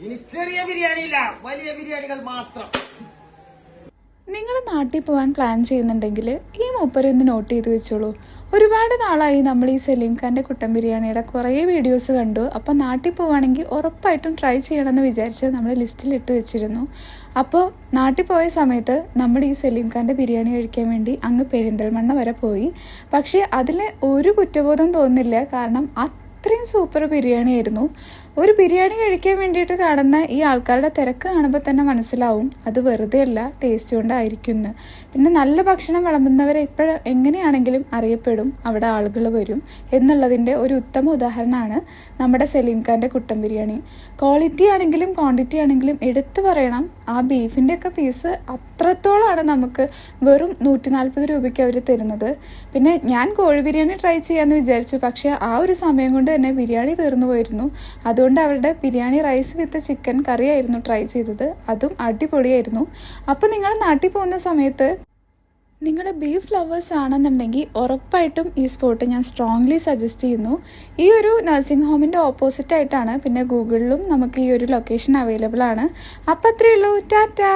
ഇനി ചെറിയ ബിരിയാണി ഇല്ല, വലിയ ബിരിയാണികൾ മാത്രം. നിങ്ങൾ നാട്ടിൽ പോകാൻ പ്ലാൻ ചെയ്യുന്നുണ്ടെങ്കിൽ ഈ മൂപ്പരെ ഒന്ന് നോട്ട് ചെയ്ത് വെച്ചോളൂ. ഒരുപാട് നാളായി നമ്മൾ ഈ സലീം ഖാൻ്റെ കുട്ടൻ ബിരിയാണിയുടെ കുറേ വീഡിയോസ് കണ്ടു. അപ്പോൾ നാട്ടിൽ പോവുകയാണെങ്കിൽ ഉറപ്പായിട്ടും ട്രൈ ചെയ്യണമെന്ന് വിചാരിച്ച് നമ്മൾ ലിസ്റ്റിലിട്ട് വെച്ചിരുന്നു. അപ്പോൾ നാട്ടിൽ പോയ സമയത്ത് നമ്മൾ ഈ സലീം ഖാൻ്റെ ബിരിയാണി കഴിക്കാൻ വേണ്ടി അങ്ങ് പെരിന്തൽമണ്ണ വരെ പോയി. പക്ഷേ അതിൽ ഒരു കുറ്റബോധം തോന്നുന്നില്ല, കാരണം അത്രയും സൂപ്പർ ബിരിയാണി ആയിരുന്നു. ഒരു ബിരിയാണി കഴിക്കാൻ വേണ്ടിയിട്ട് കാണുന്ന ഈ ആൾക്കാരുടെ തിരക്ക് കാണുമ്പോൾ തന്നെ മനസ്സിലാവും അത് വെറുതെ അല്ല, ടേസ്റ്റ് കൊണ്ടായിരിക്കുമെന്ന്. പിന്നെ നല്ല ഭക്ഷണം വിളമ്പുന്നവരെ എങ്ങനെയാണെങ്കിലും അറിയപ്പെടും, അവിടെ ആളുകൾ വരും എന്നുള്ളതിൻ്റെ ഒരു ഉത്തമ ഉദാഹരണമാണ് നമ്മുടെ സലീം ഖാൻ്റെ കുട്ടൻ ബിരിയാണി. ക്വാളിറ്റി ആണെങ്കിലും ക്വാണ്ടിറ്റി ആണെങ്കിലും എടുത്തു പറയണം. ആ ബീഫിൻ്റെയൊക്കെ പീസ് അത്രത്തോളമാണ് നമുക്ക് വെറും 140 രൂപയ്ക്ക് അവർ തരുന്നത്. പിന്നെ ഞാൻ കോഴി ബിരിയാണി ട്രൈ ചെയ്യാമെന്ന് വിചാരിച്ചു, പക്ഷേ ആ ഒരു സമയം കൊണ്ട് തന്നെ ബിരിയാണി തീർന്നു പോയിരുന്നു. അതുകൊണ്ട് അവരുടെ ബിരിയാണി റൈസ് വിത്ത് ചിക്കൻ കറിയായിരുന്നു ട്രൈ ചെയ്തത്, അതും അടിപൊളിയായിരുന്നു. അപ്പോൾ നിങ്ങൾ നാട്ടിൽ പോകുന്ന സമയത്ത് നിങ്ങൾ ബീഫ് ലവേഴ്സ് ആണെന്നുണ്ടെങ്കിൽ ഉറപ്പായിട്ടും ഈ സ്പോട്ട് ഞാൻ സ്ട്രോങ്ലി സജസ്റ്റ് ചെയ്യുന്നു. ഈ ഒരു നഴ്സിംഗ് ഹോമിൻ്റെ ഓപ്പോസിറ്റ് ആയിട്ടാണ്. പിന്നെ ഗൂഗിളിലും നമുക്ക് ഈ ഒരു ലൊക്കേഷൻ അവൈലബിൾ ആണ്. അപ്പോൾ അത്രയേ ഉള്ളൂ. ടാറ്റാ.